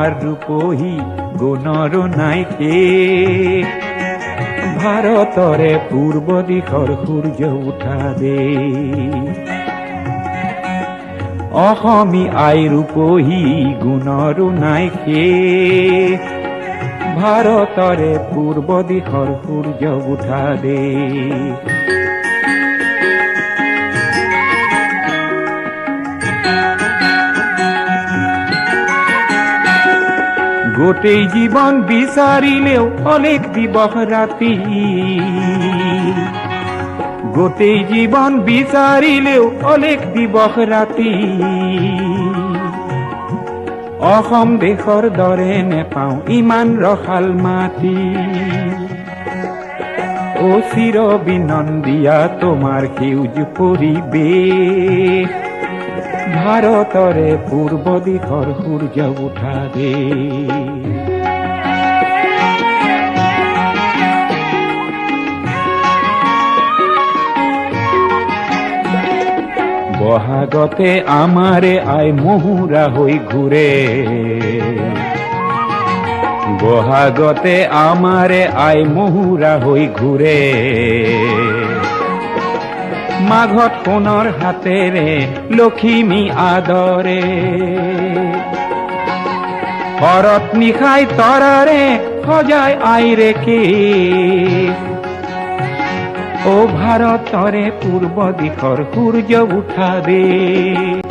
আমাৰ ৰূপহী গুণৰ নাইকে ভাৰতৰে পূৰ্ব দিশৰ সূৰ্য উঠা দে অসমী আই ৰূপহী গুণৰ নাইকে ভাৰতৰে পূৰ্ব দিশৰ সূৰ্য উঠা দে গোটেই জীবন বিচাৰিলেও অলেখ দিবস ৰাতি গোটেই জীবন বিচাৰিলেও অলেখ দিবস ৰাতি অসম দেশৰ দৰে নেপাওঁ ইমান ৰসাল মাটি ও চিৰ বিনন্দিয়া তোমাৰ সেউজ পৰিৱেশ ভাৰতৰে পূৰ্ব দিশৰ সূৰ্য উঠা দে বহাগতে আমাৰে আই মহুৰা হৈ ঘূৰে বহাগতে আমাৰে আই মহুৰা হৈ ঘূৰে মাঘত সোণৰ হাতেৰে লখিমী আদৰে শৰত নিশাই তৰাৰে সজাই আইৰেকে ও ভাৰতৰে পূৰ্ব দিশৰ সূৰ্য উঠা দে